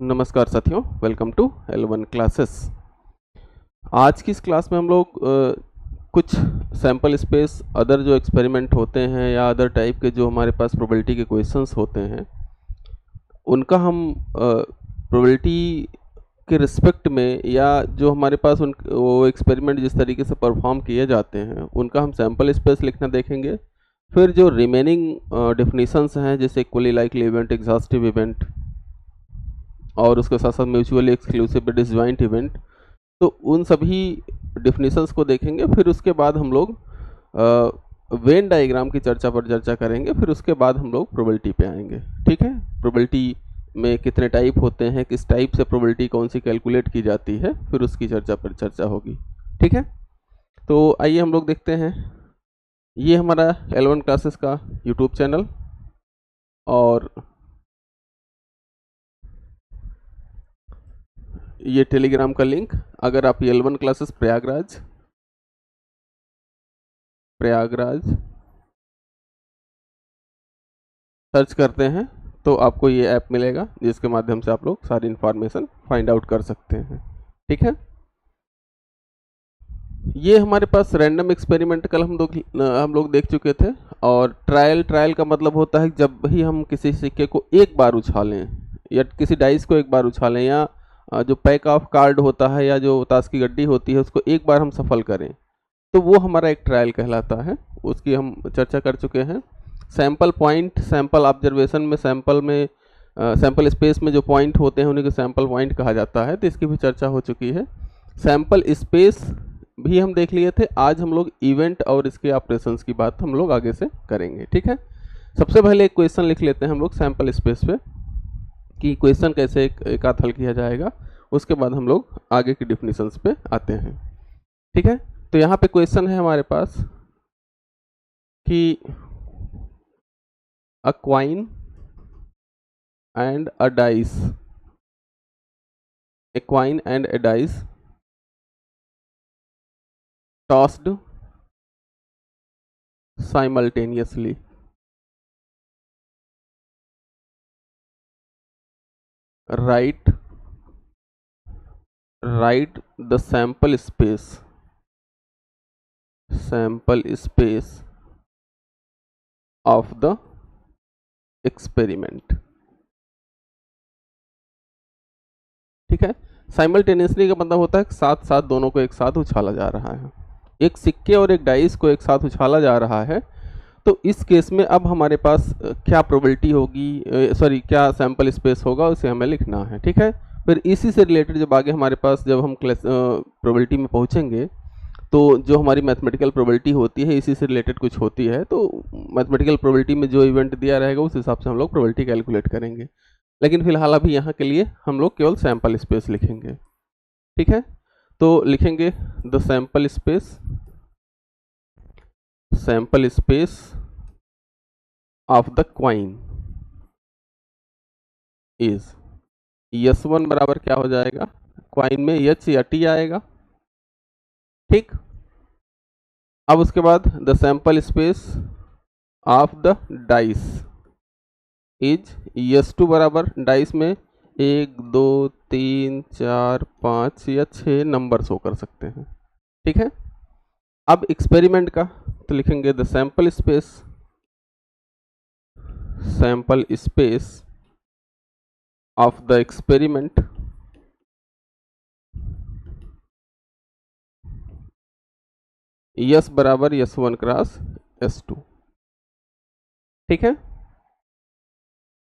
नमस्कार साथियों, welcome to L1 classes. आज की इस क्लास में हम लोग कुछ सैम्पल स्पेस, अदर जो एक्सपेरिमेंट होते हैं या अदर टाइप के जो हमारे पास प्रोबेबिलिटी के क्वेश्चंस होते हैं, उनका हम प्रोबेबिलिटी के रिस्पेक्ट में या जो हमारे पास वो एक्सपेरिमेंट जिस तरीके से परफॉर्म किए जाते हैं उनका हम सैम्पल स्पेस लिखना देखेंगे। फिर जो रिमेनिंग डेफिनेशंस हैं जैसे equally likely event, exhaustive event और उसके साथ साथ म्यूचुअली एक्सक्लूसिव डिसजॉइंट इवेंट, तो उन सभी डिफिनीशंस को देखेंगे। फिर उसके बाद हम लोग वेन डायग्राम की चर्चा करेंगे। फिर उसके बाद हम लोग प्रोबेबिलिटी पे आएंगे। ठीक है, प्रोबेबिलिटी में कितने टाइप होते हैं, किस टाइप से प्रोबेबिलिटी कौन सी कैलकुलेट की जाती है, फिर उसकी चर्चा होगी। ठीक है, तो आइए हम लोग देखते हैं। ये हमारा L1 क्लासेस का यूट्यूब चैनल और ये टेलीग्राम का लिंक। अगर आप L1 क्लासेस प्रयागराज सर्च करते हैं तो आपको ये ऐप मिलेगा जिसके माध्यम से आप लोग सारी इन्फॉर्मेशन फाइंड आउट कर सकते हैं। ठीक है, ये हमारे पास रैंडम एक्सपेरिमेंट कल हम लोग देख चुके थे। और ट्रायल का मतलब होता है जब भी हम किसी सिक्के को एक बार उछालें या किसी डाइस को एक बार उछालें या जो पैक ऑफ कार्ड होता है या जो ताश की गड्डी होती है उसको एक बार हम सफल करें, तो वो हमारा एक ट्रायल कहलाता है। उसकी हम चर्चा कर चुके हैं। सैंपल पॉइंट, सैंपल ऑब्जर्वेशन में सैंपल स्पेस में जो पॉइंट होते हैं उन्हीं को सैंपल पॉइंट कहा जाता है, तो इसकी भी चर्चा हो चुकी है। सैंपल स्पेस भी हम देख लिए थे। आज हम लोग इवेंट और इसके ऑपरेशंस की बात हम लोग आगे से करेंगे। ठीक है, सबसे पहले एक क्वेश्चन लिख लेते हैं हम लोग सैंपल स्पेस पे कि क्वेश्चन कैसे एक आध हल किया जाएगा। उसके बाद हम लोग आगे की डिफिनीशंस पे आते हैं। ठीक है, तो यहाँ पे क्वेश्चन है हमारे पास कि a coin and a dice, a coin and a dice tossed simultaneously. Write the sample space of the experiment. ठीक है, साइमल्टेनियसली का मतलब होता है साथ साथ दोनों को एक साथ उछाला जा रहा है। एक सिक्के और एक डाइस को एक साथ उछाला जा रहा है। तो इस केस में अब हमारे पास क्या प्रोबेबिलिटी होगी, क्या सैंपल स्पेस होगा, उसे हमें लिखना है। ठीक है, फिर इसी से रिलेटेड जब आगे हमारे पास जब हम प्रोबेबिलिटी में पहुंचेंगे तो जो हमारी मैथमेटिकल प्रोबेबिलिटी होती है इसी से रिलेटेड कुछ होती है। तो मैथमेटिकल प्रोबेबिलिटी में जो इवेंट दिया रहेगा उस हिसाब से हम लोग प्रोबेबिलिटी कैलकुलेट करेंगे। लेकिन फिलहाल अभी यहाँ के लिए हम लोग केवल सैंपल स्पेस लिखेंगे। ठीक है, तो लिखेंगे the sample space of the coin is S1 बराबर क्या हो जाएगा, क्वाइन में H या T आएगा। ठीक, अब उसके बाद the sample space of the dice is S2 बराबर डाइस में 1 2 3 4 5 या 6 नंबर शो कर सकते हैं। ठीक है, अब एक्सपेरिमेंट का तो लिखेंगे the sample space of the experiment S बराबर S1 क्रॉस S2। ठीक है,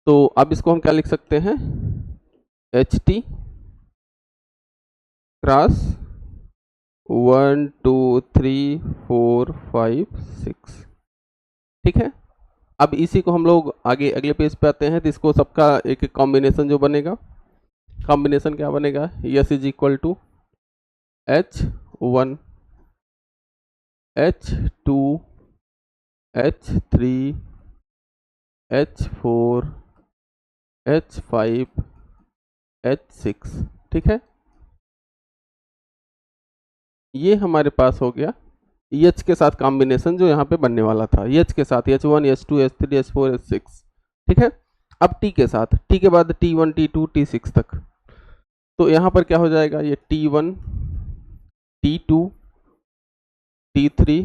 तो अब इसको हम क्या लिख सकते हैं, HT क्रॉस 1 2 3 4 5 6। ठीक है, अब इसी को हम लोग आगे अगले पेज पे आते हैं। तो इसको सबका एक एक कॉम्बिनेशन जो बनेगा, कॉम्बिनेशन क्या बनेगा, S is equal to H1 H2 H3 H4 H5 H6। ठीक है, ये हमारे पास हो गया H के साथ कॉम्बिनेशन जो यहाँ पे बनने वाला था, H के साथ H1 H2 H3 H4 H6। ठीक है, अब टी के साथ, टी के बाद T1 T2 T6 तक, तो यहाँ पर क्या हो जाएगा, ये T1 T2 T3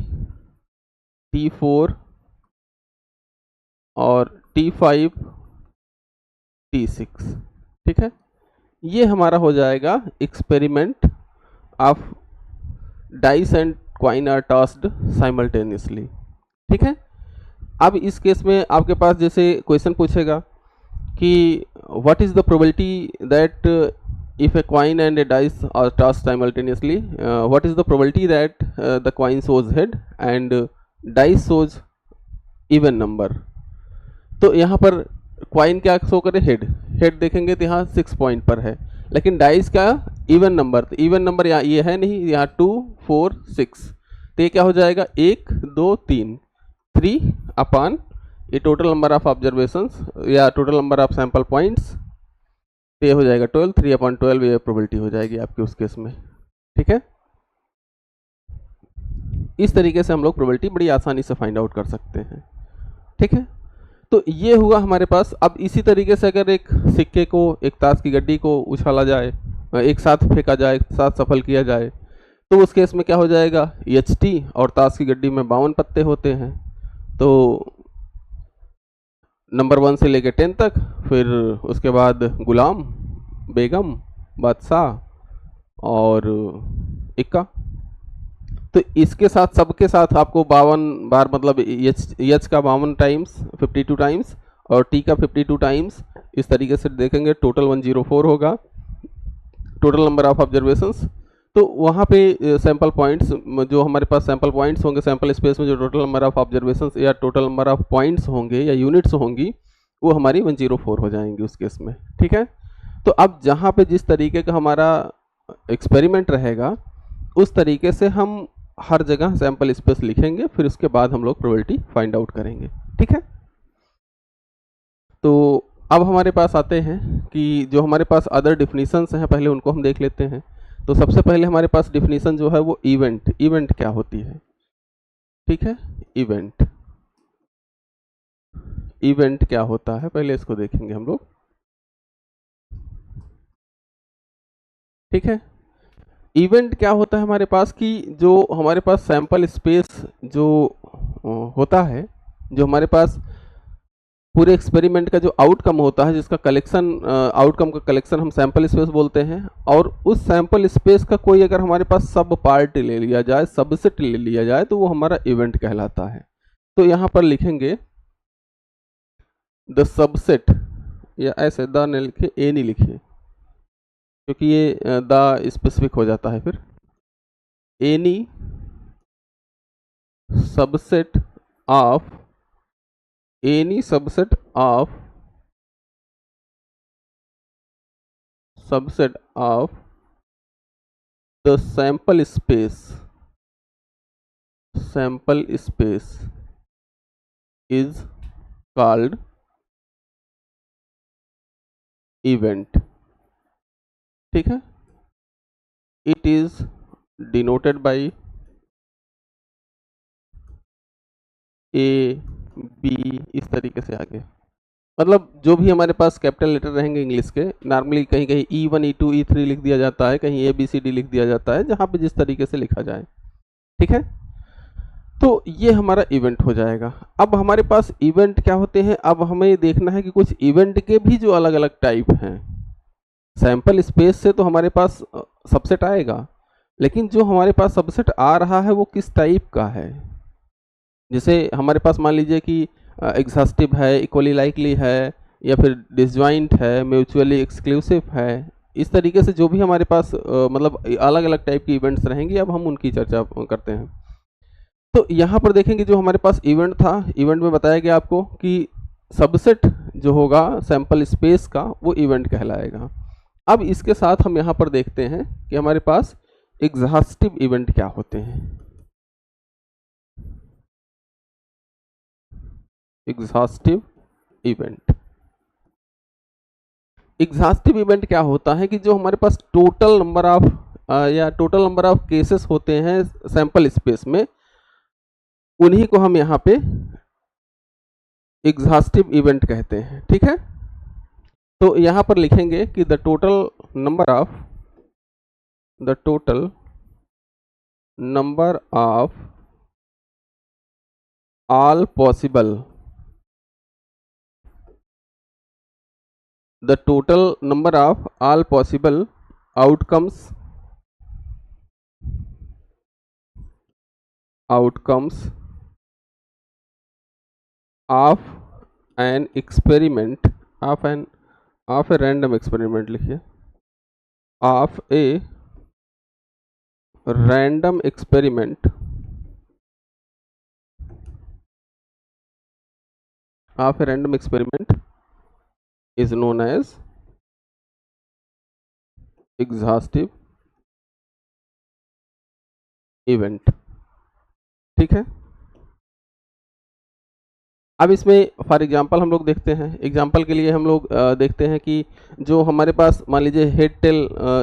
T4 और T5 T6, ठीक है। ये हमारा हो जाएगा experiment of dice and coin are tossed simultaneously, ठीक है। अब इस केस में आपके पास जैसे क्वेश्चन पूछेगा कि what is the probability that if a coin and a dice are tossed simultaneously, what is the probability that the coin shows head and dice shows even number। तो यहाँ पर क्वाइन क्या show करे, head, head देखेंगे तो यहाँ 6 point पर है, लेकिन डाइस का इवन नंबर, तो इवन नंबर यहाँ ये है नहीं, यहाँ 2 4 6, तो ये क्या हो जाएगा 1 2 3 3 अपॉन ये टोटल नंबर ऑफ ऑब्जर्वेशंस या total number of sample points, ये हो जाएगा 12, 3/12 ये प्रोबेबिलिटी हो जाएगी आपके उस केस में, ठीक है। इस तरीके से हम लोग प्रोबेबिलिटी बड़ी आसानी से फाइंड आउट कर सकते हैं, ठीक है। तो ये हुआ हमारे पास। अब इसी तरीके से अगर एक सिक्के को, एक ताश की गड्डी को उछाला जाए, एक साथ फेंका जाए, एक साथ सफल किया जाए, तो उस केस में क्या हो जाएगा, HT, और ताश की गड्डी में 52 पत्ते होते हैं, तो नंबर 1 से लेके 10 तक, फिर उसके बाद गुलाम, बेगम, बादशाह और इक्का। तो इसके साथ सबके साथ आपको 52 बार, मतलब एच का 52 टाइम्स 52 टाइम्स और टी का 52 टाइम्स, इस तरीके से देखेंगे टोटल 104 होगा टोटल नंबर ऑफ ऑब्जर्वेशंस। तो वहाँ पे सैंपल पॉइंट्स, जो हमारे पास सैंपल पॉइंट्स होंगे सैंपल स्पेस में, जो टोटल नंबर ऑफ ऑब्जर्वेशंस या टोटल नंबर ऑफ पॉइंट्स होंगे या यूनिट्स होंगी, वो हमारी 104 हो जाएंगी उस केस में, ठीक है। तो अब जहाँ पे जिस तरीके का हमारा एक्सपेरिमेंट रहेगा, उस तरीके से हम हर जगह सैंपल स्पेस लिखेंगे, फिर उसके बाद हम लोग प्रोबेबिलिटी फाइंड आउट करेंगे, ठीक है। तो अब हमारे पास आते हैं कि जो हमारे पास अदर डिफिनीशंस हैं, पहले उनको हम देख लेते हैं। तो सबसे पहले हमारे पास डिफिनीशन जो है वो इवेंट, इवेंट क्या होती है, ठीक है। इवेंट, इवेंट क्या होता है पहले इसको देखेंगे हम लोग, ठीक है। इवेंट क्या होता है हमारे पास कि जो हमारे पास सैंपल स्पेस जो होता है, जो हमारे पास पूरे एक्सपेरिमेंट का जो आउटकम होता है, जिसका कलेक्शन, आउटकम का कलेक्शन हम सैंपल स्पेस बोलते हैं, और उस सैंपल स्पेस का कोई अगर हमारे पास सब पार्ट ले लिया जाए, सबसेट ले लिया जाए, तो वो हमारा इवेंट कहलाता है। तो यहाँ पर लिखेंगे द सबसेट, या ऐसे द नहीं लिखे, ए नहीं लिखिए, क्योंकि ये द स्पेसिफिक हो जाता है फिर। Any subset of, any subset of the sample space is called event, ठीक है। it is denoted by A B, इस तरीके से आगे, मतलब जो भी हमारे पास कैपिटल लेटर रहेंगे इंग्लिश के, नॉर्मली कहीं कहीं E1 E2 E3 लिख दिया जाता है, कहीं ABCD लिख दिया जाता है, जहाँ पे जिस तरीके से लिखा जाए, ठीक है। तो ये हमारा इवेंट हो जाएगा। अब हमारे पास इवेंट क्या होते हैं, अब हमें देखना है कि कुछ इवेंट के भी जो अलग अलग टाइप हैं। सैंपल स्पेस से तो हमारे पास सबसेट आएगा, लेकिन जो हमारे पास सबसेट आ रहा है वो किस टाइप का है। जैसे हमारे पास मान लीजिए कि एग्जॉस्टिव है, इक्वली लाइकली है, या फिर डिसजॉइंट है, म्यूचुअली एक्सक्लूसिव है, इस तरीके से जो भी हमारे पास मतलब अलग अलग टाइप की इवेंट्स रहेंगी, अब हम उनकी चर्चा करते हैं। तो यहाँ पर देखेंगे जो हमारे पास इवेंट था, इवेंट में बताया गया आपको कि सबसेट जो होगा सैंपल स्पेस का वो इवेंट कहलाएगा। अब इसके साथ हम यहाँ पर देखते हैं कि हमारे पास एग्जॉस्टिव इवेंट क्या होते हैं। एग्जॉस्टिव इवेंट, एग्जॉस्टिव इवेंट क्या होता है कि जो हमारे पास टोटल नंबर ऑफ या टोटल नंबर ऑफ केसेस होते हैं सैंपल स्पेस में, उन्हीं को हम यहाँ पे एग्जॉस्टिव इवेंट कहते हैं, ठीक है। तो यहाँ पर लिखेंगे कि the total number of all possible the total number of all possible outcomes of an experiment of a random experiment लिखिए of a random experiment is known as exhaustive event। ठीक है, अब इसमें फॉर एग्जांपल हम लोग देखते हैं, example के लिए हम लोग देखते हैं कि जो हमारे पास मान लीजिए हेड टेल,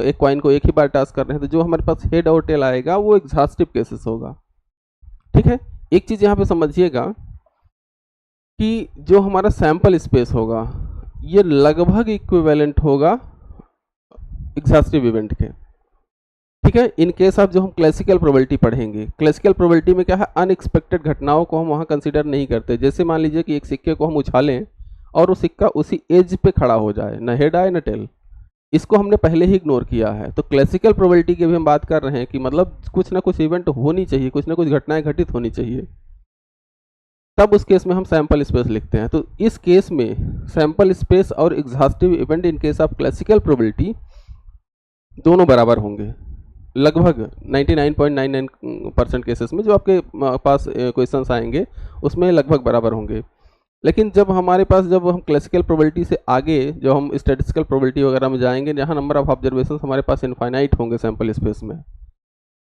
एक कॉइन को एक ही बार टास्क कर रहे हैं, तो जो हमारे पास हेड और टेल आएगा वो एग्जॉस्टिव केसेस होगा। ठीक है, एक चीज़ यहाँ पे समझिएगा कि जो हमारा सैंपल स्पेस होगा ये लगभग इक्विवेलेंट होगा एग्जॉस्टिव इवेंट के। ठीक है, इन केस ऑफ जो हम क्लासिकल प्रोबेबिलिटी पढ़ेंगे, क्लासिकल प्रोबेबिलिटी में क्या है, अनएक्सपेक्टेड घटनाओं को हम वहाँ कंसीडर नहीं करते। जैसे मान लीजिए कि एक सिक्के को हम उछालें और वो सिक्का उसी एज पे खड़ा हो जाए, न हेड आए न टेल, इसको हमने पहले ही इग्नोर किया है। तो क्लासिकल प्रोबेबिलिटी की भी हम बात कर रहे हैं कि मतलब कुछ ना कुछ इवेंट होनी चाहिए, कुछ ना कुछ घटनाएं घटित होनी चाहिए, तब उस केस में हम सैंपल स्पेस लिखते हैं। तो इस केस में सैंपल स्पेस और exhaustive event in case of classical probability दोनों बराबर होंगे लगभग 99.99% केसेस में। जो आपके पास क्वेश्चंस आएंगे उसमें लगभग बराबर होंगे। लेकिन जब हमारे पास, जब हम क्लासिकल प्रोबेबिलिटी से आगे जो हम स्टैटिस्टिकल प्रोबेबिलिटी वगैरह में जाएंगे, जहाँ नंबर ऑफ ऑब्जर्वेशन हमारे पास इनफाइनाइट होंगे सैंपल स्पेस में,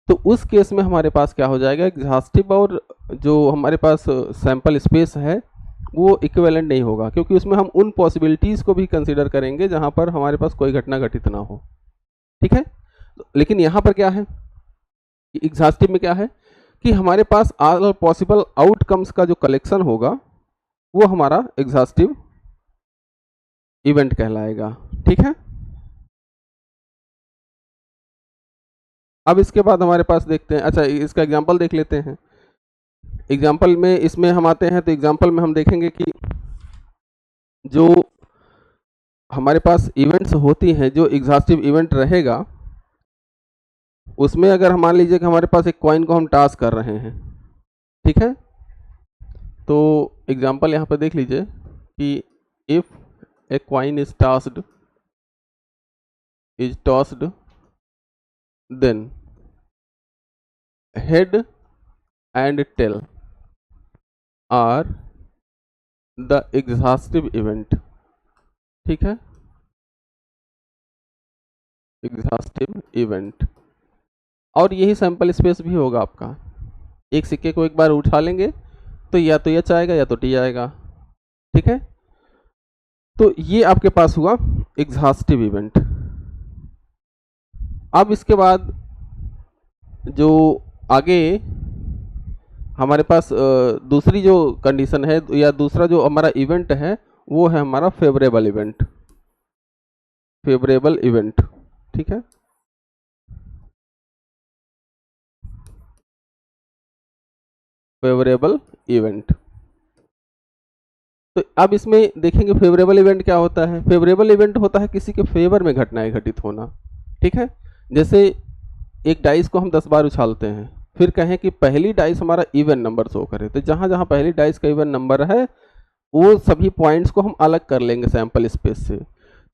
तो उस केस में हमारे पास क्या हो जाएगा, एग्जॉस्टिव और जो हमारे पास सैंपल स्पेस है वो इक्विवेलेंट नहीं होगा, क्योंकि उसमें हम उन पॉसिबिलिटीज़ को भी कंसिडर करेंगे जहाँ पर हमारे पास कोई घटना घटित ना हो। ठीक है, लेकिन यहाँ पर क्या है, एग्जॉस्टिव में क्या है कि हमारे पास ऑल पॉसिबल आउटकम्स का जो कलेक्शन होगा वो हमारा एग्जॉस्टिव इवेंट कहलाएगा। ठीक है, अब इसके बाद हमारे पास देखते हैं, अच्छा इसका एग्जांपल देख लेते हैं। एग्जांपल में इसमें हम आते हैं, तो एग्जांपल में हम देखेंगे कि जो हमारे पास इवेंट्स होती हैं, जो एग्जॉस्टिव इवेंट रहेगा उसमें अगर हम मान लीजिए कि हमारे पास एक कॉइन को हम टास्क कर रहे हैं, ठीक है, तो एग्जांपल यहाँ पे देख लीजिए कि if a coin is tossed then head and tail are the exhaustive event. ठीक है, एग्जॉस्टिव इवेंट, और यही सैंपल स्पेस भी होगा आपका। एक सिक्के को एक बार उठा लेंगे तो या तो एच आएगा या तो टी आएगा। ठीक है, तो ये आपके पास हुआ एग्जॉस्टिव इवेंट। अब इसके बाद जो आगे हमारे पास दूसरी जो कंडीशन है या दूसरा जो हमारा इवेंट है वो है हमारा फेवरेबल इवेंट। ठीक है, फेवरेबल इवेंट। तो अब इसमें देखेंगे फेवरेबल इवेंट क्या होता है। फेवरेबल इवेंट होता है किसी के फेवर में घटनाएं घटित होना। ठीक है, जैसे एक डाइस को हम 10 बार उछालते हैं, फिर कहें कि पहली डाइस हमारा इवन नंबर शो करे, तो जहां जहां पहली डाइस का इवन नंबर है वो सभी पॉइंट्स को हम अलग कर लेंगे सैंपल स्पेस से,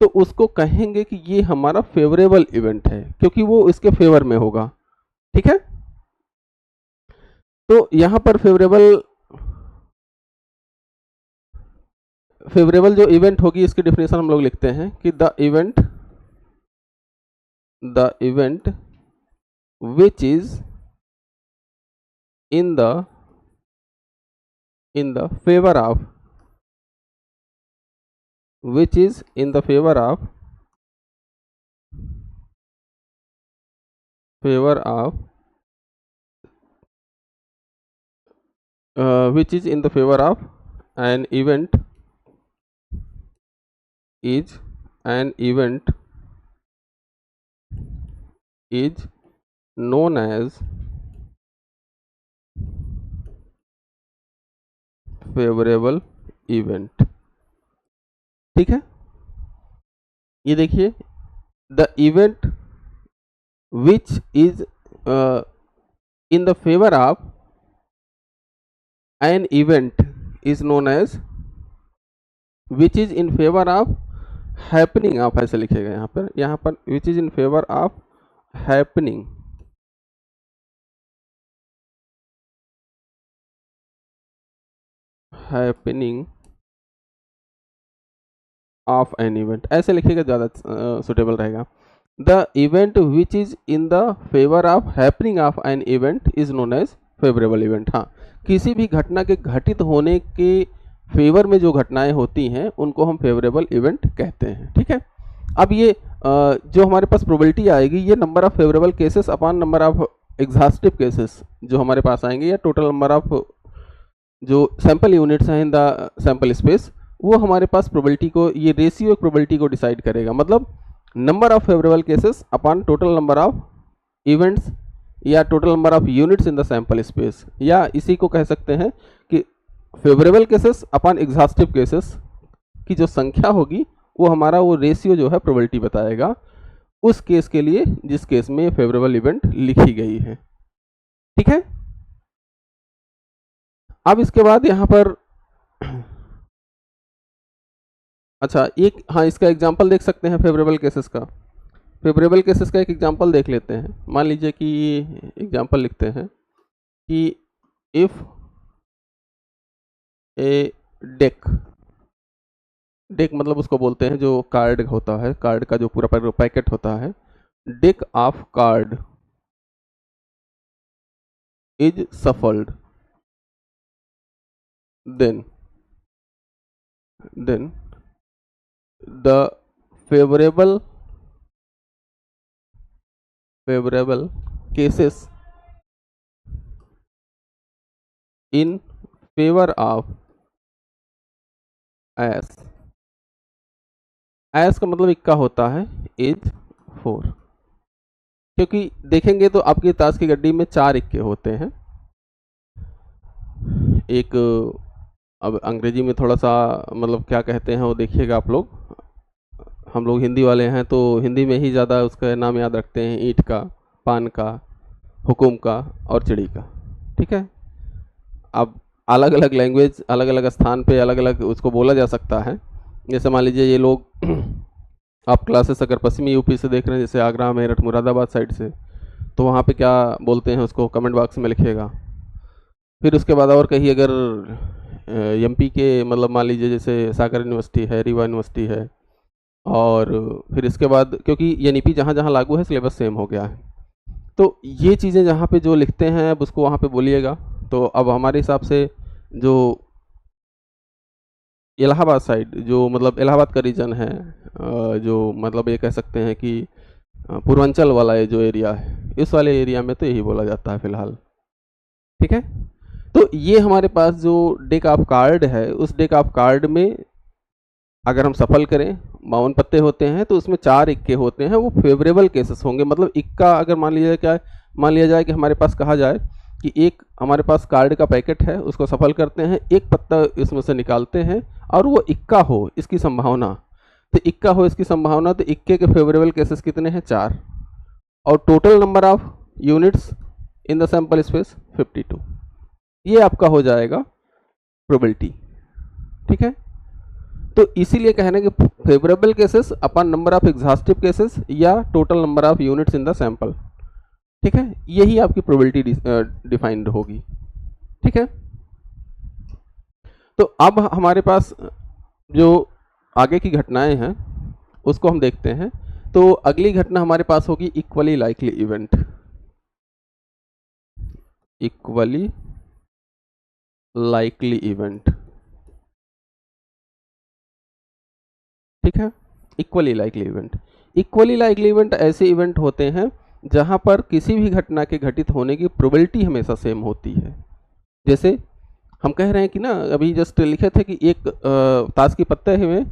तो उसको कहेंगे कि ये हमारा फेवरेबल इवेंट है, क्योंकि वो इसके फेवर में होगा। ठीक है, तो यहां पर फेवरेबल जो इवेंट होगी इसकी डेफिनेशन हम लोग लिखते हैं कि the event which is in the favor of which is in the favor of which is in the favor of an event is an event is known as favorable event। ठीक है, ये देखिए, the event which is in the favor of an event is known as, which is in favor of happening of, ऐसे लिखेगा यहाँ पर which is in favor of happening of an event, ऐसे लिखेगा ज़्यादा सुटेबल रहेगा। The event which is in the favour of happening of an event is known as favourable event. हाँ, किसी भी घटना के घटित होने के फेवर में जो घटनाएं होती हैं उनको हम फेवरेबल इवेंट कहते हैं। ठीक है, अब ये जो हमारे पास प्रोबेबिलिटी आएगी, ये number of favourable cases upon number of exhaustive cases जो हमारे पास आएंगे, या टोटल नंबर ऑफ जो सैंपल यूनिट्स हैं इन द सैंपल स्पेस, वो हमारे पास प्रोबेबिलिटी को, ये रेशियो प्रोबेबिलिटी को डिसाइड करेगा। मतलब number of favourable cases upon total number of events या total number of units in the sample space, या इसी को कह सकते हैं कि favourable cases upon exhaustive cases की जो संख्या होगी वो हमारा वो रेशियो जो है प्रोबेबिलिटी बताएगा उस केस के लिए जिस केस में फेवरेबल इवेंट लिखी गई है। ठीक है, अब इसके बाद यहाँ पर अच्छा एक, हाँ, इसका एग्जांपल देख सकते हैं फेवरेबल केसेस का। फेवरेबल केसेस का एक एग्जांपल देख लेते हैं। मान लीजिए कि एग्जांपल लिखते हैं कि इफ ए डेक मतलब उसको बोलते हैं जो कार्ड होता है, कार्ड का जो पूरा पैकेट होता है, deck of card is shuffled, then the favorable cases in favor of as का मतलब इक्का होता है, इज 4, क्योंकि देखेंगे तो आपकी ताश की गड्डी में 4 इक्के होते हैं। एक, अब अंग्रेजी में थोड़ा सा मतलब क्या कहते हैं वो देखिएगा आप लोग, हम लोग हिंदी वाले हैं तो हिंदी में ही ज़्यादा उसका नाम याद रखते हैं, ईंट का, पान का, हुकुम का और चिड़ी का। ठीक है, अब अलग अलग लैंग्वेज, अलग अलग स्थान पे अलग अलग उसको बोला जा सकता है। जैसे मान लीजिए ये लोग आप क्लासेस अगर पश्चिमी यूपी से देख रहे हैं, जैसे आगरा, मेरठ, मुरादाबाद साइड से, तो वहाँ पे क्या बोलते हैं उसको कमेंट बॉक्स में लिखिएगा। फिर उसके बाद और कहीं अगर एमपी के, मतलब मान लीजिए जैसे सागर यूनिवर्सिटी है, रीवा यूनिवर्सिटी है, और फिर इसके बाद क्योंकि एनईपी जहाँ जहाँ लागू है सिलेबस सेम हो गया है, तो ये चीज़ें जहाँ पे जो लिखते हैं अब उसको वहाँ पे बोलिएगा। तो अब हमारे हिसाब से जो इलाहाबाद साइड, जो मतलब इलाहाबाद का रीजन है, जो मतलब ये कह सकते हैं कि पूर्वांचल वाला ये जो एरिया है, इस वाले एरिया में तो यही बोला जाता है फिलहाल। ठीक है, तो ये हमारे पास जो डेक ऑफ कार्ड है, उस डेक ऑफ कार्ड में अगर हम सफल करें 52 पत्ते होते हैं तो उसमें 4 इक्के होते हैं, वो फेवरेबल केसेस होंगे। मतलब इक्का अगर मान लिया जाए कि हमारे पास कहा जाए कि एक हमारे पास कार्ड का पैकेट है, उसको सफल करते हैं, एक पत्ता इसमें से निकालते हैं और वो इक्का हो इसकी संभावना, तो इक्का हो इसकी संभावना, तो इक्के के फेवरेबल केसेस कितने हैं? 4, और total number of units in the sample space 52। ये आपका हो जाएगा प्रोबेबिलिटी। ठीक है, तो इसीलिए कहने कि favourable cases upon number of exhaustive cases या total number of units in the sample. ठीक है, यही आपकी प्रोबेबिलिटी डिफाइंड होगी। ठीक है, तो अब हमारे पास जो आगे की घटनाएं हैं उसको हम देखते हैं। तो अगली घटना हमारे पास होगी equally likely event. Equally likely event, ठीक है, equally likely event. Equally likely event ऐसे इवेंट होते हैं जहां पर किसी भी घटना के घटित होने की प्रोबेबिलिटी हमेशा सेम होती है। जैसे हम कह रहे हैं कि ना, अभी जस्ट लिखे थे कि एक ताश की पत्ते में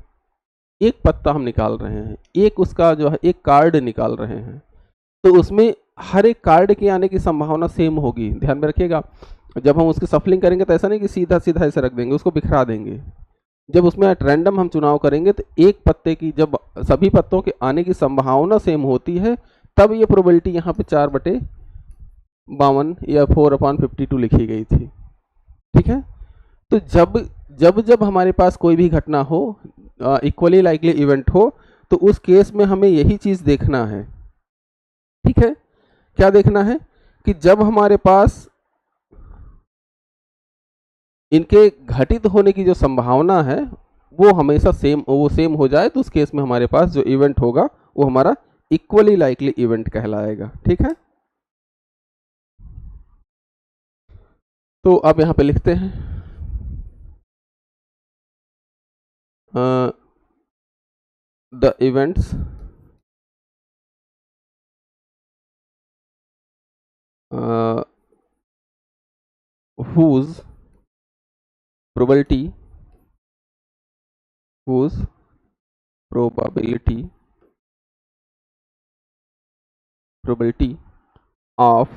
एक पत्ता हम निकाल रहे हैं, एक उसका जो है एक कार्ड निकाल रहे हैं, तो उसमें हर एक कार्ड के आने की संभावना सेम होगी। ध्यान में रखिएगा, जब हम उसकी सफलिंग करेंगे तो ऐसा नहीं कि सीधा सीधा ऐसे रख देंगे, उसको बिखरा देंगे। जब उसमें एट रैंडम हम चुनाव करेंगे तो एक पत्ते की जब सभी पत्तों के आने की संभावना सेम होती है, तब ये प्रोबेबिलिटी यहाँ पे 4/52 या 4/52 लिखी गई थी। ठीक है, तो जब जब जब हमारे पास कोई भी घटना हो, इक्वली लाइकली इवेंट हो, तो उस केस में हमें यही चीज देखना है। ठीक है, क्या देखना है कि जब हमारे पास इनके घटित होने की जो संभावना है वो हमेशा सेम हो जाए, तो उस केस में हमारे पास जो इवेंट होगा वो हमारा इक्वली लाइकली इवेंट कहलाएगा। ठीक है, तो अब यहां पे लिखते हैं the events whose probability of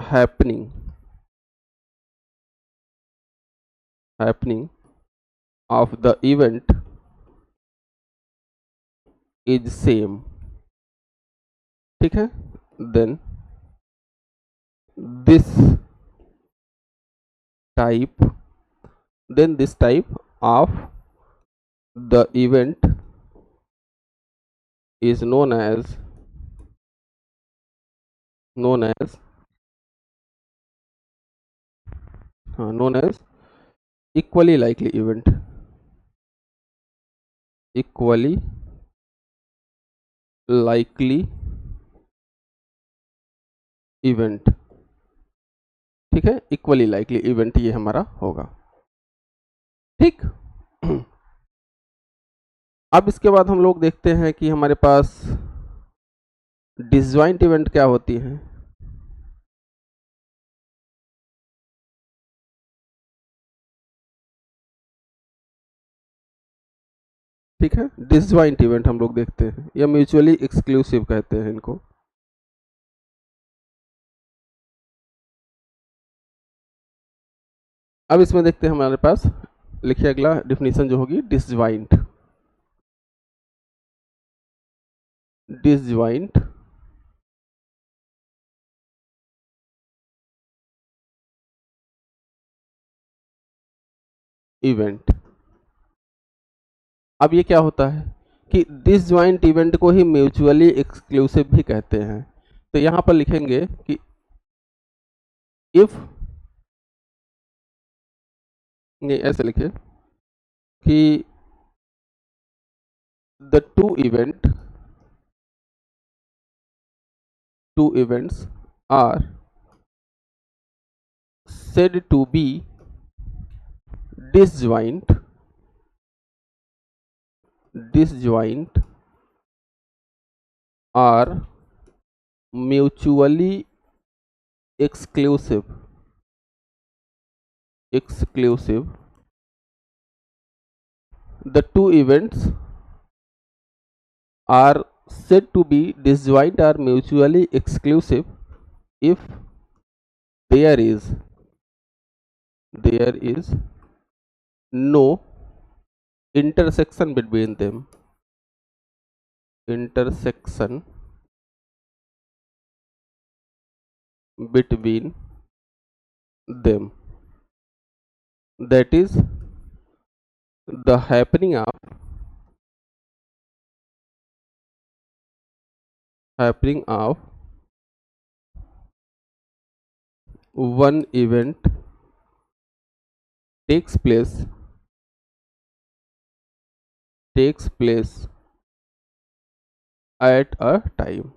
happening of the event is same। ठीक है, then this type of the event is known as equally likely event। Equally likely event. ठीक है, इक्वली लाइकली इवेंट ये हमारा होगा। ठीक, अब इसके बाद हम लोग देखते हैं कि हमारे पास डिसजॉइंट इवेंट क्या होती है। ठीक है, डिसजॉइंट इवेंट हम लोग देखते हैं, या म्यूचुअली एक्सक्लूसिव कहते हैं इनको। अब इसमें देखते हैं हमारे पास, लिखिए अगला डिफिनीशन जो होगी डिसजॉइंट इवेंट। अब ये क्या होता है कि डिसजॉइंट इवेंट को ही म्यूचुअली एक्सक्लूसिव भी कहते हैं। तो यहां पर लिखेंगे कि इफ, नहीं ऐसे लिखे कि the two events are said to be disjoint are mutually exclusive the two events are said to be disjoint are mutually exclusive if there is no intersection between them that is the happening of one event takes place at a time।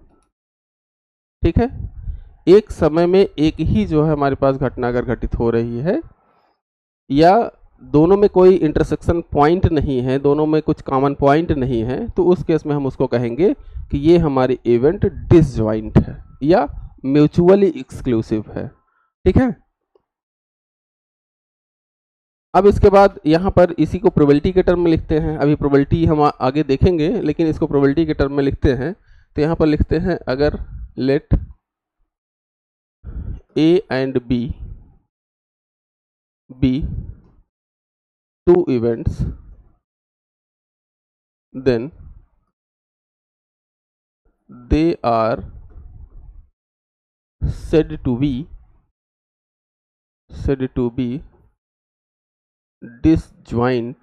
ठीक है, एक समय में एक ही जो है हमारे पास घटना अगर घटित हो रही है, या दोनों में कोई इंटरसेक्शन पॉइंट नहीं है, दोनों में कुछ कॉमन पॉइंट नहीं है, तो उस केस में हम उसको कहेंगे कि ये हमारी इवेंट डिसजॉइंट है या म्यूचुअली एक्सक्लूसिव है। ठीक है, अब इसके बाद यहाँ पर इसी को प्रोबेबिलिटी के टर्म में लिखते हैं। अभी प्रोबेबिलिटी हम आगे देखेंगे, लेकिन इसको प्रोबेबिलिटी के टर्म में लिखते हैं। तो यहाँ पर लिखते हैं अगर late A and B be two events, then they are said to be disjoint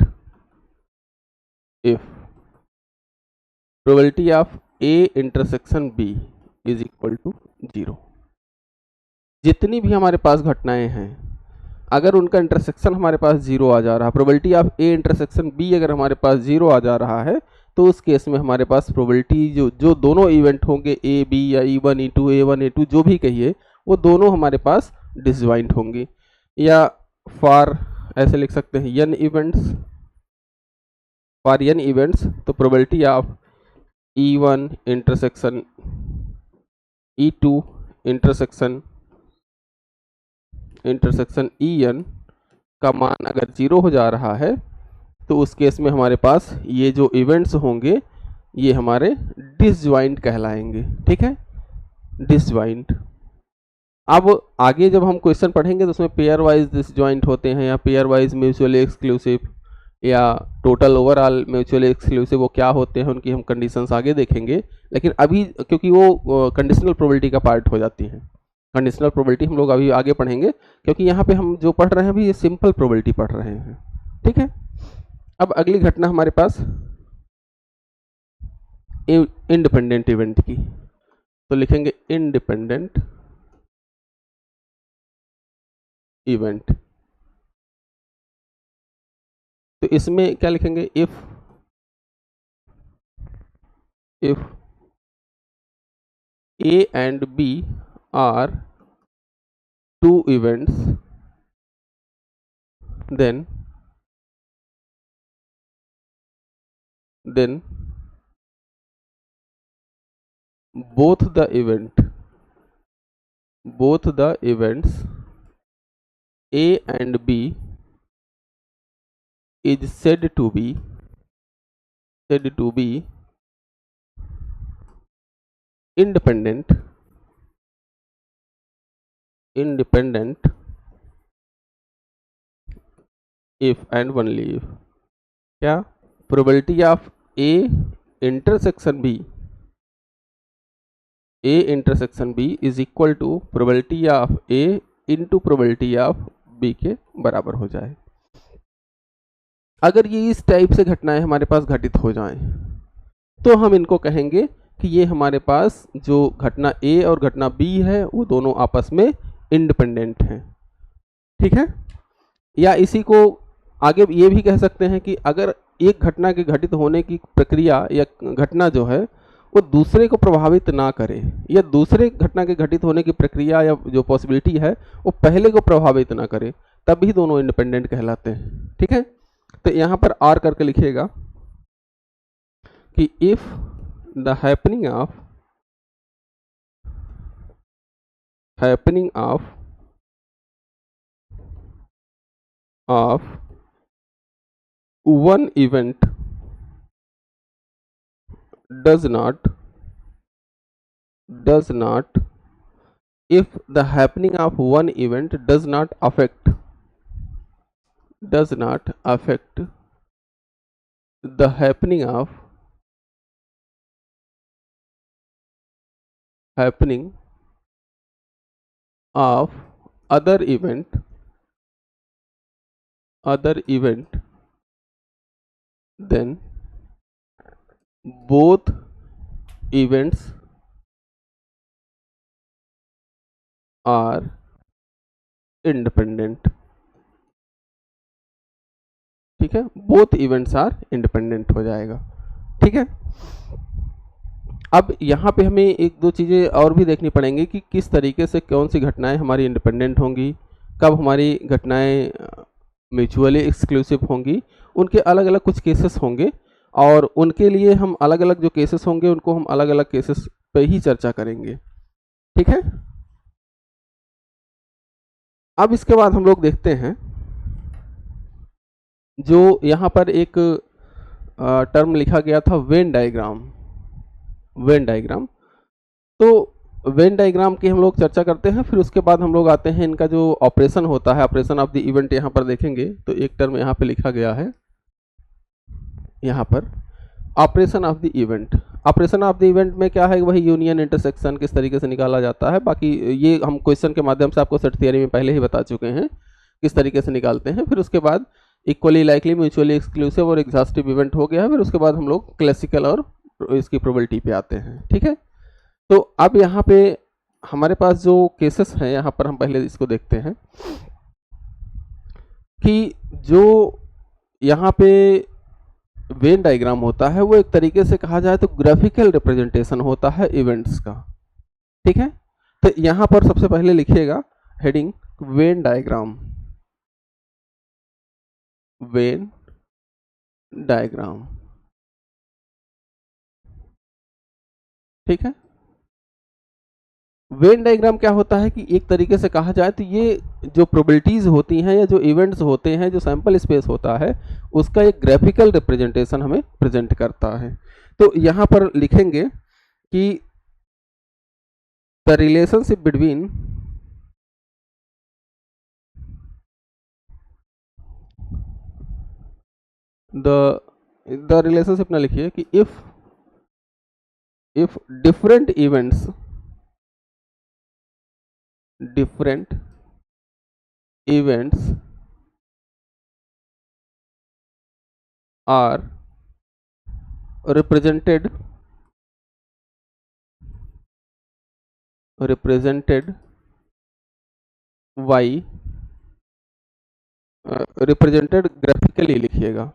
if probability of A intersection B is equal to 0। जितनी भी हमारे पास घटनाएं हैं, अगर उनका इंटरसेक्शन हमारे पास 0 आ जा रहा है, probability of A intersection B अगर हमारे पास 0 आ जा रहा है, तो उस केस में हमारे पास प्रोबेबिलिटी जो दोनों इवेंट होंगे A B या E1 E2 A1 A2 जो भी कहिए, वो दोनों हमारे पास डिसजॉइंट होंगे। या फॉर ऐसे लिख सकते हैं n events, for n events तो probability of E1 intersection E2 intersection En का मान अगर 0 हो जा रहा है, तो उस केस में हमारे पास ये जो इवेंट्स होंगे ये हमारे डिसजॉइंट कहलाएंगे। ठीक है, डिसजॉइंट। अब आगे जब हम क्वेश्चन पढ़ेंगे तो उसमें पेयर वाइज डिसजॉइंट होते हैं, या पेयर वाइज म्यूचुअली एक्सक्लूसिव, या टोटल ओवरऑल म्यूचुअली एक्सक्लूसिव, वो क्या होते हैं उनकी हम कंडीशंस आगे देखेंगे। लेकिन अभी क्योंकि वो कंडीशनल प्रोबेबिलिटी का पार्ट हो जाती है, कंडीशनल प्रोबेबिलिटी हम लोग अभी आगे पढ़ेंगे, क्योंकि यहाँ पे हम जो पढ़ रहे हैं अभी ये सिंपल प्रोबेबिलिटी पढ़ रहे हैं। ठीक है, अब अगली घटना हमारे पास इंडिपेंडेंट इवेंट की, तो लिखेंगे इंडिपेंडेंट इवेंट। तो इसमें क्या लिखेंगे, if A and B are two events, then both the events A and B is said to be independent if and only if क्या, probability of A intersection B is equal to probability of A into probability of B के बराबर हो जाए। अगर ये इस type से घटनाएं हमारे पास घटित हो जाएं, तो हम इनको कहेंगे कि ये हमारे पास जो घटना A और घटना B है वो दोनों आपस में इंडिपेंडेंट हैं। ठीक है, या इसी को आगे ये भी कह सकते हैं कि अगर एक घटना के घटित होने की प्रक्रिया या घटना जो है वो दूसरे को प्रभावित ना करे, या दूसरे घटना के घटित होने की प्रक्रिया या जो पॉसिबिलिटी है वो पहले को प्रभावित ना करे, तब भी दोनों इंडिपेंडेंट कहलाते हैं। ठीक है, तो यहाँ पर R करके लिखिएगा कि if the happening of one event does not if the happening of one event does not affect the happening of other event, then both events are independent। ठीक है, बोथ इवेंट्स आर इंडिपेंडेंट हो जाएगा। ठीक है, अब यहाँ पे हमें एक दो चीज़ें और भी देखनी पड़ेंगी कि किस तरीके से कौन सी घटनाएं हमारी इंडिपेंडेंट होंगी, कब हमारी घटनाएं म्यूचुअली एक्सक्लूसिव होंगी। उनके अलग अलग कुछ केसेस होंगे, और उनके लिए हम अलग अलग जो केसेस होंगे उनको हम अलग अलग केसेस पे ही चर्चा करेंगे। ठीक है, अब इसके बाद हम लोग देखते हैं जो यहाँ पर एक टर्म लिखा गया था वेन डायग्राम, वेन डायग्राम। तो वेन डायग्राम की हम लोग चर्चा करते हैं, फिर उसके बाद हम लोग आते हैं इनका जो ऑपरेशन होता है, ऑपरेशन ऑफ द इवेंट यहाँ पर देखेंगे। तो एक टर्म यहाँ पे लिखा गया है, यहाँ पर operation of the event. Operation of the event में क्या है, वही यूनियन इंटरसेक्शन किस तरीके से निकाला जाता है। बाकी ये हम क्वेश्चन के माध्यम से आपको सेट थियरी में पहले ही बता चुके हैं किस तरीके से निकालते हैं। फिर उसके बाद इक्वली लाइकली, म्यूचुअली एक्सक्लूसिव और एग्जॉस्टिव इवेंट हो गया है। फिर उसके बाद हम लोग क्लासिकल और इसकी प्रोबेबिलिटी पे आते हैं, ठीक है। तो अब यहाँ पे हमारे पास जो केसेस हैं, यहाँ पर हम पहले इसको देखते हैं कि जो यहाँ पे वेन डायग्राम होता है वो एक तरीके से कहा जाए तो ग्राफिकल रिप्रेजेंटेशन होता है इवेंट्स का, ठीक है। तो यहाँ पर सबसे पहले लिखिएगा heading Venn diagram, Venn diagram, ठीक है। वेन डायग्राम क्या होता है कि एक तरीके से कहा जाए तो ये जो प्रोबेबिलिटीज होती हैं या जो इवेंट्स होते हैं, जो सैंपल स्पेस होता है, उसका एक ग्राफिकल रिप्रेजेंटेशन हमें प्रेजेंट करता है। तो यहाँ पर लिखेंगे कि the relationship between the relationship ना लिखिए कि if different events are represented by represented graphically लिखिएगा,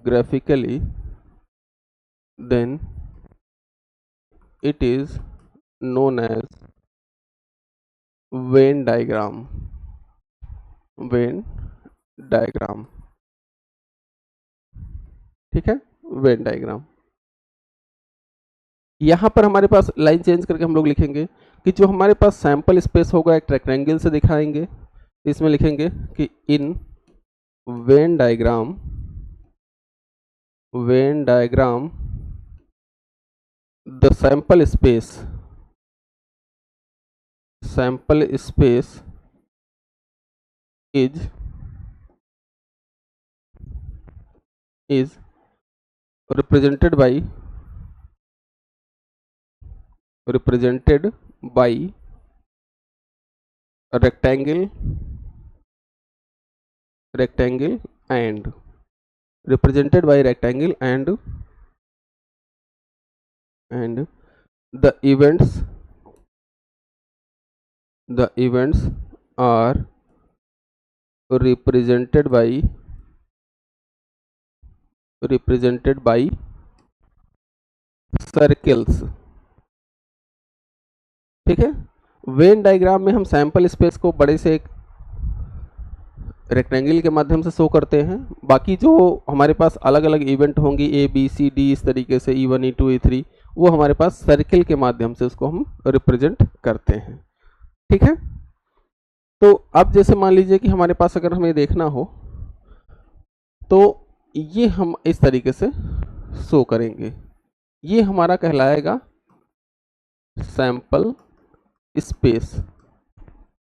graphically, then it is known as Venn diagram, Venn diagram, ठीक है, Venn diagram। यहाँ पर हमारे पास लाइन चेंज करके हम लोग लिखेंगे कि जो हमारे पास सैंपल स्पेस होगा एक रेक्टेंगल से दिखाएंगे। इसमें लिखेंगे कि in Venn diagram the sample space is represented by a rectangle and represented by rectangle and the events are represented by circles, ठीक है। वेन डायग्राम में हम सैंपल स्पेस को बड़े से एक रेक्टेंगल के माध्यम से शो करते हैं। बाकी जो हमारे पास अलग अलग इवेंट होंगी ए बी सी डी इस तरीके से E1 E2 E3, वो हमारे पास सर्कल के माध्यम से उसको हम रिप्रेजेंट करते हैं, ठीक है। तो अब जैसे मान लीजिए कि हमारे पास अगर हमें देखना हो तो ये हम इस तरीके से शो करेंगे, ये हमारा कहलाएगा सैंपल स्पेस,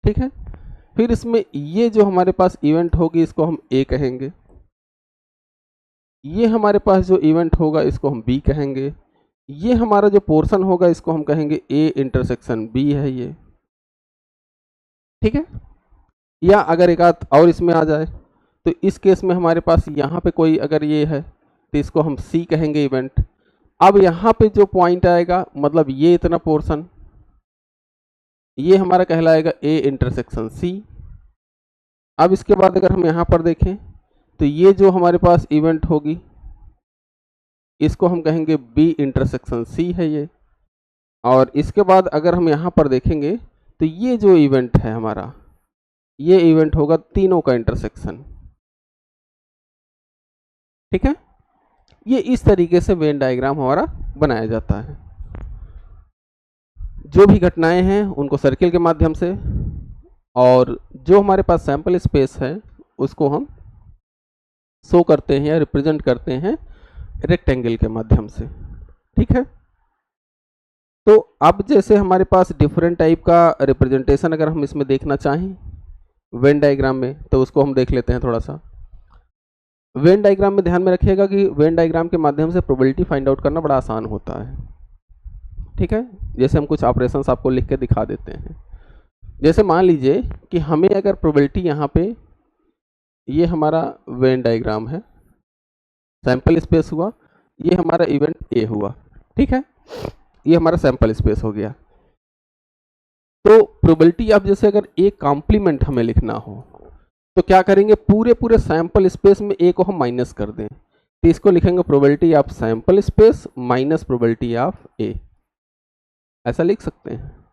ठीक है। फिर इसमें ये जो हमारे पास इवेंट होगी इसको हम ए कहेंगे, ये हमारे पास जो इवेंट होगा इसको हम बी कहेंगे, ये हमारा जो पोर्शन होगा इसको हम कहेंगे ए इंटरसेक्शन बी है ये, ठीक है। या अगर एक आध और इसमें आ जाए तो इस केस में हमारे पास यहाँ पे कोई अगर ये है तो इसको हम सी कहेंगे इवेंट। अब यहाँ पे जो पॉइंट आएगा मतलब ये इतना पोर्शन, ये हमारा कहलाएगा ए इंटरसेक्शन सी। अब इसके बाद अगर हम यहाँ पर देखें तो ये जो हमारे पास इवेंट होगी इसको हम कहेंगे बी इंटरसेक्शन सी है ये। और इसके बाद अगर हम यहाँ पर देखेंगे तो ये जो इवेंट है हमारा, ये इवेंट होगा तीनों का इंटरसेक्शन, ठीक है। ये इस तरीके से वेन डायग्राम हमारा बनाया जाता है। जो भी घटनाएं हैं उनको सर्किल के माध्यम से और जो हमारे पास सैंपल स्पेस है उसको हम शो करते हैं या रिप्रेजेंट करते हैं रेक्टेंगल के माध्यम से। ठीक है, तो अब जैसे हमारे पास डिफरेंट टाइप का रिप्रेजेंटेशन अगर हम इसमें देखना चाहें वेन डायग्राम में, तो उसको हम देख लेते हैं थोड़ा सा। वेन डायग्राम में ध्यान में रखिएगा कि वेन डायग्राम के माध्यम से प्रोबेबिलिटी फाइंड आउट करना बड़ा आसान होता है। ठीक है, जैसे हम कुछ ऑपरेशंस आपको लिख के दिखा देते हैं। जैसे मान लीजिए कि हमें अगर प्रोबेबिलिटी यहाँ पे, ये हमारा वेन डायग्राम है, सैंपल स्पेस हुआ, ये हमारा इवेंट ए हुआ। ठीक है, ये हमारा सैंपल स्पेस हो गया। तो प्रोबेबिलिटी आप जैसे अगर ए कॉम्प्लीमेंट हमें लिखना हो तो क्या करेंगे, पूरे सैंपल स्पेस में ए को हम माइनस कर दें, तो इसको लिखेंगे probability of sample space minus probability of A. ऐसा लिख सकते हैं।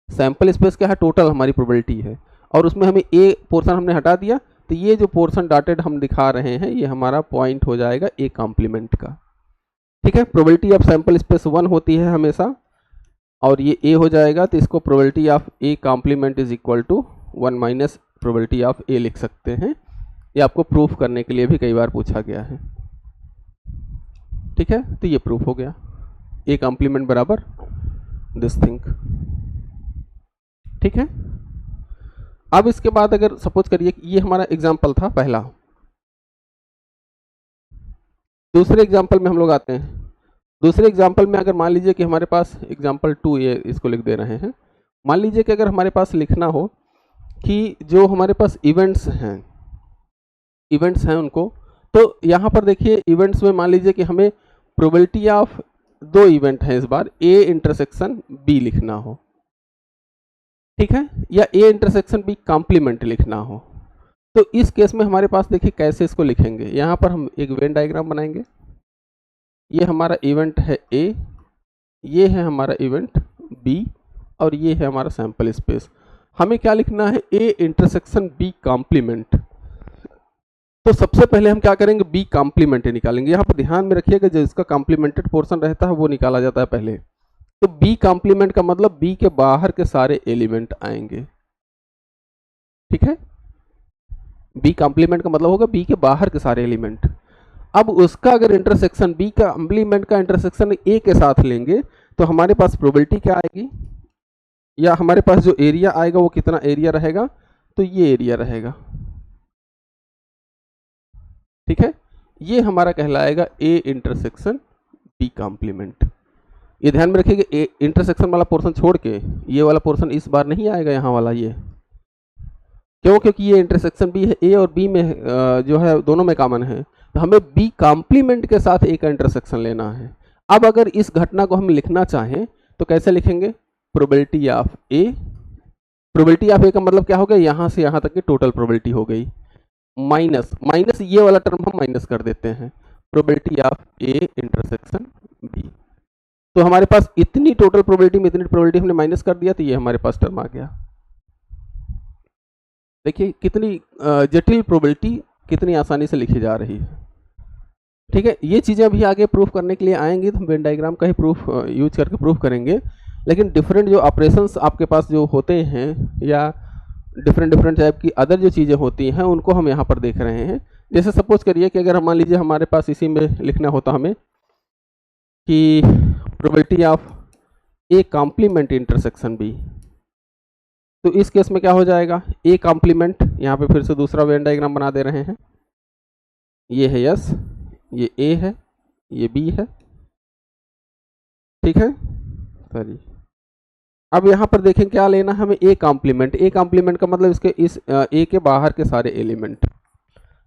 सैंपल स्पेस क्या है, टोटल हमारी प्रोबेबिलिटी है, और उसमें हमें ए पोर्शन हमने हटा दिया, तो ये जो पोर्शन डॉटेड हम दिखा रहे हैं ये हमारा पॉइंट हो जाएगा ए कॉम्प्लीमेंट का। ठीक है, प्रोबेबिलिटी ऑफ सैंपल स्पेस 1 होती है हमेशा, और ये ए हो जाएगा, तो इसको probability of A complement is equal to 1 minus probability of A लिख सकते हैं। ये आपको प्रूफ करने के लिए भी कई बार पूछा गया है। ठीक है, तो ये प्रूफ हो गया, ए कॉम्प्लीमेंट बराबर दिस थिंग। ठीक है, अब इसके बाद अगर सपोज करिए कि ये हमारा एग्जाम्पल था पहला, दूसरे एग्जाम्पल में हम लोग आते हैं। दूसरे एग्जाम्पल में अगर मान लीजिए कि हमारे पास एग्जाम्पल 2, ये इसको लिख दे रहे हैं। मान लीजिए कि अगर हमारे पास लिखना हो कि जो हमारे पास इवेंट्स हैं उनको, तो यहाँ पर देखिए इवेंट्स में मान लीजिए कि हमें प्रोबेबिलिटी ऑफ 2 इवेंट है, इस बार ए इंटरसेक्शन बी लिखना हो। ठीक है, या ए इंटरसेक्शन बी कॉम्प्लीमेंट लिखना हो, तो इस केस में हमारे पास देखिए कैसे इसको लिखेंगे। यहाँ पर हम एक वेन डायग्राम बनाएंगे। ये हमारा इवेंट है ए, ये है हमारा इवेंट बी, और ये है हमारा सैंपल स्पेस। हमें क्या लिखना है, ए इंटरसेक्शन बी कॉम्प्लीमेंट। तो सबसे पहले हम क्या करेंगे, बी कॉम्प्लीमेंट निकालेंगे। यहाँ पर ध्यान में रखिएगा जो इसका कॉम्प्लीमेंटेड पोर्शन रहता है वो निकाला जाता है पहले। तो बी कॉम्प्लीमेंट का मतलब बी के बाहर के सारे एलिमेंट आएंगे। ठीक है, बी कॉम्प्लीमेंट का मतलब होगा बी के बाहर के सारे एलिमेंट। अब उसका अगर इंटरसेक्शन बी का कॉम्प्लीमेंट का इंटरसेक्शन ए के साथ लेंगे तो हमारे पास प्रोबेबिलिटी क्या आएगी, या हमारे पास जो एरिया आएगा वो कितना एरिया रहेगा, तो ये एरिया रहेगा। ठीक है, ये हमारा कहलाएगा ए इंटरसेक्शन बी कॉम्प्लीमेंट। ये ध्यान में रखिएगा, ए इंटरसेक्शन वाला पोर्शन छोड़ के ये वाला पोर्शन इस बार नहीं आएगा यहाँ वाला, ये क्यों, क्योंकि ये इंटरसेक्शन बी है, ए और बी में जो है दोनों में कॉमन है, तो हमें बी कॉम्प्लीमेंट के साथ ए का इंटरसेक्शन लेना है। अब अगर इस घटना को हम लिखना चाहें तो कैसे लिखेंगे, probability of A. Probability of A का मतलब क्या हो गया, यहाँ से यहाँ तक की टोटल प्रोबेबिलिटी हो गई, माइनस ये वाला टर्म हम माइनस कर देते हैं, probability of A intersection B. तो हमारे पास इतनी टोटल प्रोबेबिलिटी में इतनी प्रोबेबिलिटी हमने माइनस कर दिया, तो ये हमारे पास टर्म आ गया। देखिए कितनी जटिल प्रोबेबिलिटी कितनी आसानी से लिखी जा रही है। ठीक है, ये चीज़ें अभी आगे प्रूफ करने के लिए आएंगी, तो हम वेन डायग्राम का ही प्रूफ यूज करके प्रूफ करेंगे। लेकिन डिफरेंट जो ऑपरेशंस आपके पास जो होते हैं या डिफरेंट टाइप की अदर जो चीज़ें होती हैं उनको हम यहाँ पर देख रहे हैं। जैसे सपोज करिए कि अगर हम मान लीजिए हमारे पास इसी में लिखना होता हमें कि probability of A complement intersection B, तो इस केस में क्या हो जाएगा, ए कॉम्प्लीमेंट, यहाँ पे फिर से दूसरा वेन डायग्राम बना दे रहे हैं। ये है यस, ये ए है, ये बी है। ठीक है, सॉरी, अब यहाँ पर देखें क्या लेना हमें, ए कॉम्प्लीमेंट। ए कॉम्प्लीमेंट का मतलब इसके इस ए के बाहर के सारे एलिमेंट।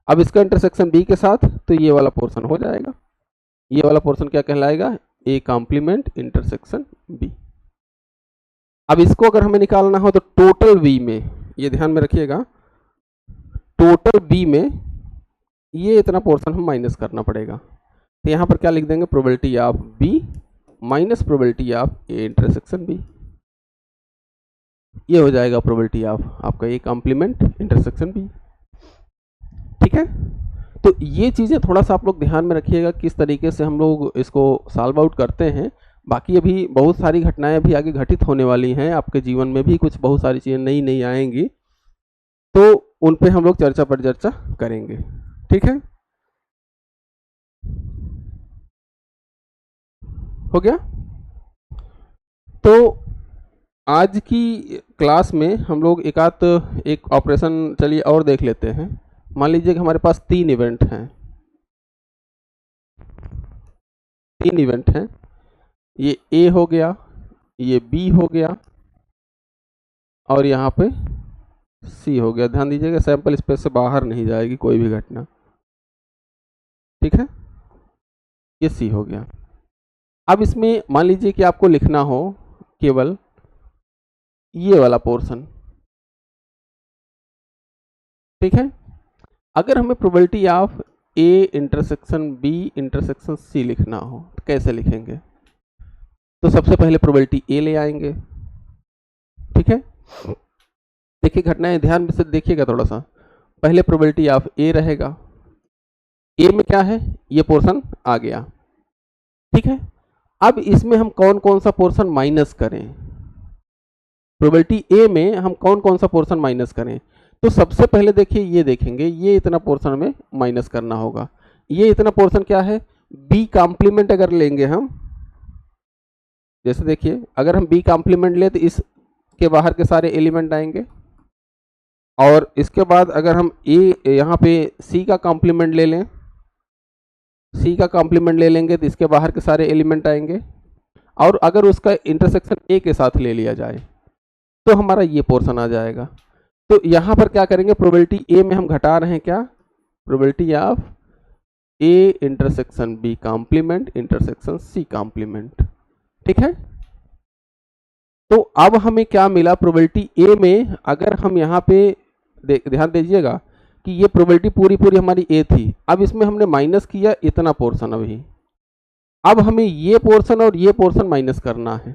अब इसका इंटरसेक्शन बी के साथ, तो ये वाला पोर्शन हो जाएगा, ये वाला पोर्शन क्या कहलाएगा, ए कॉम्प्लीमेंट इंटरसेक्शन बी। अब इसको अगर हमें निकालना हो तो टोटल बी में, ये ध्यान में रखिएगा, टोटल बी में ये इतना पोर्शन हम माइनस करना पड़ेगा। तो यहाँ पर क्या लिख देंगे, probability of B minus probability of A intersection B. ये हो जाएगा प्रोबेबिलिटी ऑफ आपका ए कॉम्प्लीमेंट इंटरसेक्शन बी। ठीक है, तो ये चीज़ें थोड़ा सा आप लोग ध्यान में रखिएगा किस तरीके से हम लोग इसको सॉल्व आउट करते हैं। बाकी अभी बहुत सारी घटनाएं अभी आगे घटित होने वाली हैं, आपके जीवन में भी कुछ बहुत सारी चीज़ें नई नई आएंगी, तो उन पे हम लोग चर्चा पर चर्चा करेंगे, ठीक है। हो गया। तो आज की क्लास में हम लोग एक ऑपरेशन चलिए और देख लेते हैं। मान लीजिए कि हमारे पास 3 इवेंट हैं, 3 इवेंट हैं, ये ए हो गया, ये बी हो गया और यहाँ पे सी हो गया। ध्यान दीजिएगा सैंपल स्पेस से बाहर नहीं जाएगी कोई भी घटना, ठीक है। ये सी हो गया। अब इसमें मान लीजिए कि आपको लिखना हो केवल ये वाला पोर्शन, ठीक है। अगर हमें probability of A intersection B intersection C लिखना हो तो कैसे लिखेंगे? तो सबसे पहले प्रोबेबिलिटी ए ले आएंगे, ठीक है। देखिए घटनाएं ध्यान से देखिएगा थोड़ा सा। पहले प्रोबेबिलिटी ऑफ ए रहेगा, ए में क्या है, ये पोर्शन आ गया, ठीक है। अब इसमें हम कौन कौन सा पोर्शन माइनस करें, प्रोबेबिलिटी ए में हम कौन कौन सा पोर्शन माइनस करें? तो सबसे पहले देखिए ये देखेंगे, ये इतना पोर्शन हमें माइनस करना होगा। ये इतना पोर्शन क्या है, बी कॉम्प्लीमेंट अगर लेंगे हम, जैसे देखिए अगर हम बी कॉम्प्लीमेंट ले तो इसके बाहर के सारे एलिमेंट आएंगे, और इसके बाद अगर हम ए यहाँ पे सी का कॉम्प्लीमेंट ले लें, सी का कॉम्प्लीमेंट ले लेंगे तो इसके बाहर के सारे एलिमेंट आएंगे, और अगर उसका इंटरसेक्शन ए के साथ ले लिया जाए तो हमारा ये पोर्शन आ जाएगा। तो यहाँ पर क्या करेंगे, प्रोबेबिलिटी ए में हम घटा रहे हैं क्या, probability of A intersection B complement intersection C complement, ठीक है। तो अब हमें क्या मिला, प्रोबेबिलिटी ए में अगर हम यहाँ पे ध्यान दीजिएगा कि ये प्रोबेबिलिटी पूरी पूरी हमारी ए थी, अब इसमें हमने माइनस किया इतना पोर्शन अभी, अब हमें ये पोर्शन और ये पोर्शन माइनस करना है।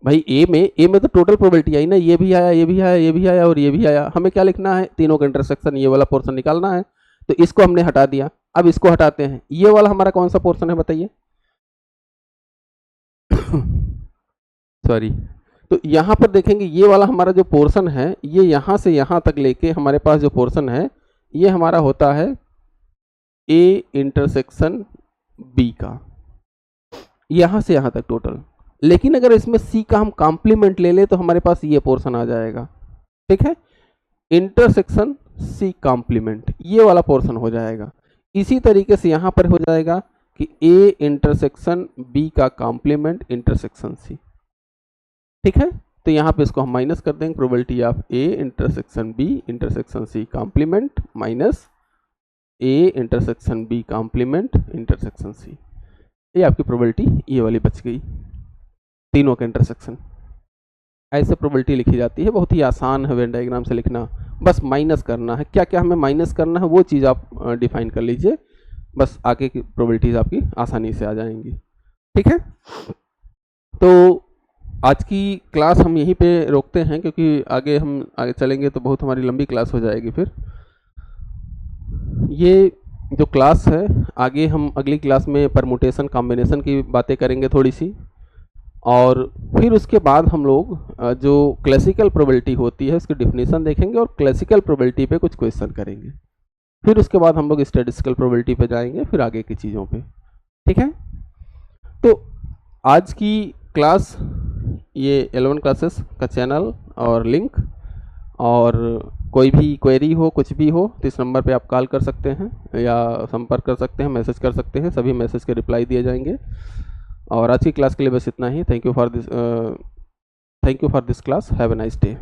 भाई ए में तो टोटल प्रोबेबिलिटी आई ना, ये भी आया ये भी आया ये भी आया और ये भी आया, हमें क्या लिखना है, तीनों का इंटरसेक्शन ये वाला पोर्शन निकालना है। तो इसको हमने हटा दिया, अब इसको हटाते हैं, ये वाला हमारा कौन सा पोर्शन है बताइए सॉरी। तो यहाँ पर देखेंगे ये वाला हमारा जो पोर्शन है, ये यहाँ से यहाँ तक लेके हमारे पास जो पोर्शन है ये हमारा होता है ए इंटरसेक्शन बी का, यहाँ से यहाँ तक टोटल। लेकिन अगर इसमें सी का हम कॉम्प्लीमेंट ले ले तो हमारे पास ये पोर्शन आ जाएगा, ठीक है, इंटरसेक्शन सी कॉम्प्लीमेंट, ये वाला पोर्शन हो जाएगा। इसी तरीके से यहाँ पर हो जाएगा कि ए इंटरसेक्शन बी का कॉम्प्लीमेंट इंटरसेक्शन सी, ठीक है। तो यहाँ पे इसको हम माइनस कर देंगे, probability of A intersection B intersection C complement minus A intersection B complement intersection C, ये आपकी प्रोबेबिलिटी ये वाली बच गई, तीनों का इंटरसेक्शन। ऐसे प्रोबेबिलिटी लिखी जाती है, बहुत ही आसान है वेन डायग्राम से लिखना, बस माइनस करना है। क्या क्या हमें माइनस करना है वो चीज़ आप डिफाइन कर लीजिए, बस आगे की प्रोबेबिलिटीज आपकी आसानी से आ जाएंगी, ठीक है। तो आज की क्लास हम यहीं पे रोकते हैं, क्योंकि आगे चलेंगे तो बहुत हमारी लंबी क्लास हो जाएगी। फिर ये जो क्लास है आगे हम अगली क्लास में परमुटेशन कॉम्बिनेशन की बातें करेंगे थोड़ी सी, और फिर उसके बाद हम लोग जो क्लासिकल प्रोबेबिलिटी होती है उसकी डिफिनीशन देखेंगे और क्लासिकल प्रोबेबिलिटी पे कुछ क्वेश्चन करेंगे। फिर उसके बाद हम लोग स्टैटिस्टिकल प्रोबेबिलिटी पे जाएंगे, फिर आगे की चीज़ों पे, ठीक है। तो आज की क्लास ये L1 क्लासेस का चैनल और लिंक, और कोई भी क्वेरी हो कुछ भी हो तो इस नंबर पे आप कॉल कर सकते हैं या संपर्क कर सकते हैं, मैसेज कर सकते हैं, सभी मैसेज के रिप्लाई दिए जाएंगे। और आज की क्लास के लिए बस इतना ही। Thank you for this class, have a nice day.